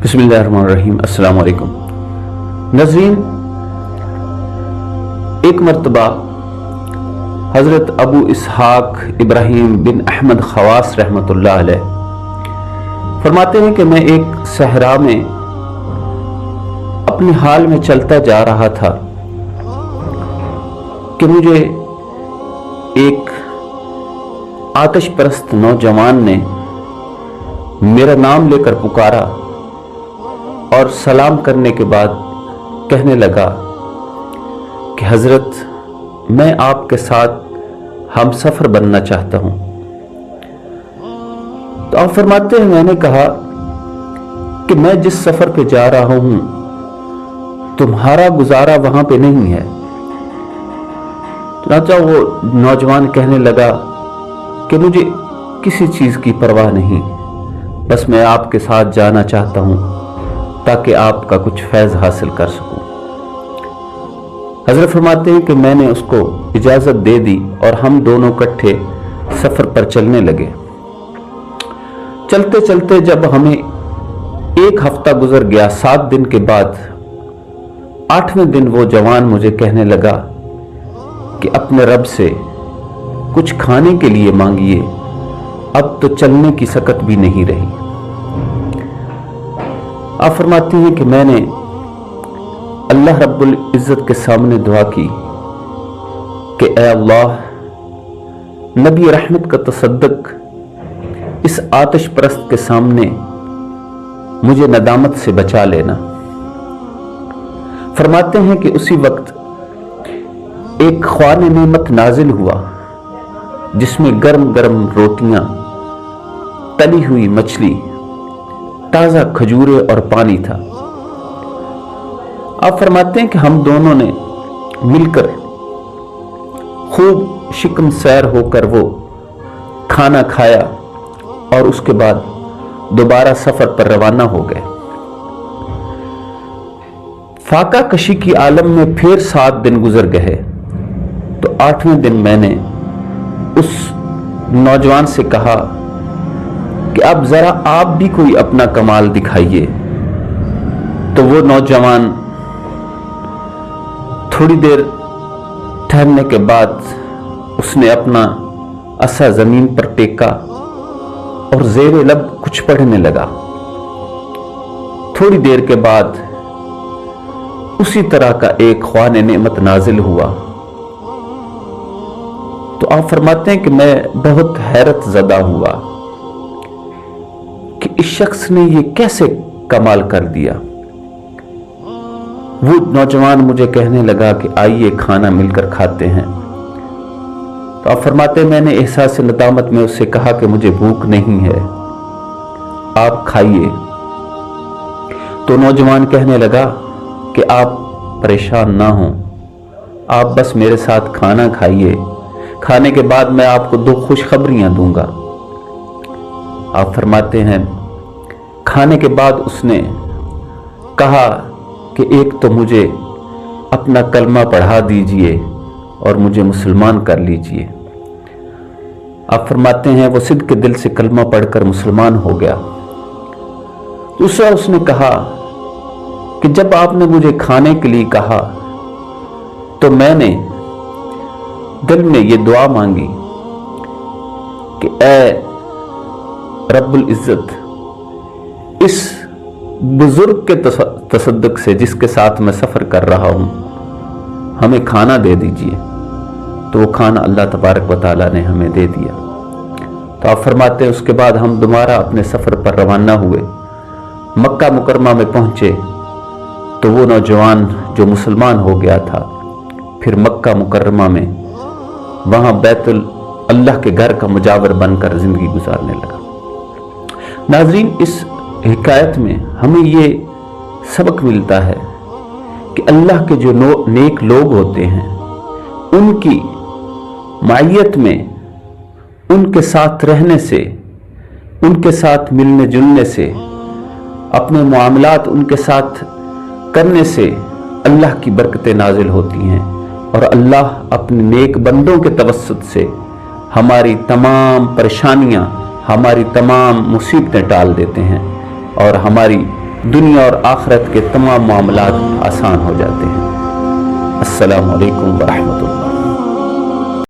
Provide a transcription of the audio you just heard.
बिस्मिल्लाहिर्रहमानिर्रहीम। अस्सलाम वालेकुम नाज़रीन, एक मरतबा हज़रत अबू इसहाक इब्राहिम बिन अहमद खवास रहमतुल्लाह अलैह फरमाते हैं कि मैं एक सहरा में अपने हाल में चलता जा रहा था कि मुझे एक आतिश परस्त नौजवान ने मेरा नाम लेकर पुकारा और सलाम करने के बाद कहने लगा कि हज़रत, मैं आपके साथ हम सफ़र बनना चाहता हूँ। तो आप फरमाते हैं, मैंने कहा कि मैं जिस सफ़र पे जा रहा हूँ तुम्हारा गुजारा वहाँ पे नहीं है। चनाचा वो नौजवान कहने लगा कि मुझे किसी चीज़ की परवाह नहीं, बस मैं आपके साथ जाना चाहता हूँ ताकि आपका कुछ फैज़ हासिल कर सकूं। हज़रत फरमाते हैं कि मैंने उसको इजाज़त दे दी और हम दोनों इकट्ठे सफ़र पर चलने लगे। चलते चलते जब हमें एक हफ्ता गुजर गया, 7 दिन के बाद 8वें दिन वो जवान मुझे कहने लगा कि अपने रब से कुछ खाने के लिए मांगिए, अब तो चलने की सकत भी नहीं रही। आप फरमाती हैं कि मैंने अल्लाह रब्बुल इज़्ज़त के सामने दुआ की कि ऐ अल्लाह, नबी रहमत का तसद्दुक इस आतिश परस्त के सामने मुझे नदामत से बचा लेना। फरमाते हैं कि उसी वक्त एक ख्वान नेमत नाजिल हुआ जिसमें गर्म गर्म रोटियां, तली हुई मछली, ताज़ा खजूरें और पानी था। आप फरमाते हैं कि हम दोनों ने मिलकर खूब शिकम सैर होकर वो खाना खाया और उसके बाद दोबारा सफर पर रवाना हो गए। फाका कशी की आलम में फिर 7 दिन गुजर गए तो 8वें दिन मैंने उस नौजवान से कहा कि अब जरा आप भी कोई अपना कमाल दिखाइए। तो वो नौजवान थोड़ी देर ठहरने के बाद उसने अपना असा जमीन पर टेका और ज़ेरे लब कुछ पढ़ने लगा। थोड़ी देर के बाद उसी तरह का एक ख्वान नेमत नाजिल हुआ। तो आप फरमाते हैं कि मैं बहुत हैरत ज़दा हुआ कि इस शख्स ने ये कैसे कमाल कर दिया। वो नौजवान मुझे कहने लगा कि आइए खाना मिलकर खाते हैं। तो आप फरमाते हैं, मैंने एहसास नदामत में उससे कहा कि मुझे भूख नहीं है, आप खाइए। तो नौजवान कहने लगा कि आप परेशान ना हो, आप बस मेरे साथ खाना खाइए, खाने के बाद मैं आपको 2 खुशखबरियां दूंगा। आप फरमाते हैं, खाने के बाद उसने कहा कि एक तो मुझे अपना कलमा पढ़ा दीजिए और मुझे मुसलमान कर लीजिए। आप फरमाते हैं वो सिद्ध के दिल से कलमा पढ़कर मुसलमान हो गया। दूसरा उसने कहा कि जब आपने मुझे खाने के लिए कहा तो मैंने दिल में ये दुआ मांगी कि ऐ रब्बुल इज़्ज़त, इस बुजुर्ग के तसद्दुक से जिसके साथ मैं सफ़र कर रहा हूँ हमें खाना दे दीजिए। तो वो खाना अल्लाह तबारक व तआला ने हमें दे दिया। तो आप फरमाते हैं उसके बाद हम दोबारा अपने सफ़र पर रवाना हुए। मक्का मुकरमा में पहुँचे तो वो नौजवान जो मुसलमान हो गया था फिर मक्का मुकरमा में वहाँ बैतुल अल्लाह के घर का मुजावर बनकर ज़िंदगी गुजारने लगा। नाज़रीन, इस हिकायत में हमें ये सबक मिलता है कि अल्लाह के जो नेक लोग होते हैं उनकी मायत में, उनके साथ रहने से, उनके साथ मिलने जुलने से, अपने मामलात उनके साथ करने से अल्लाह की बरकतें नाजिल होती हैं और अल्लाह अपने नेक बंदों के तवस्सुत से हमारी तमाम परेशानियां, हमारी तमाम मुसीबतें टाल देते हैं और हमारी दुनिया और आखिरत के तमाम मामलात आसान हो जाते हैं। अस्सलामु अलैकुम व रहमतुल्लाह।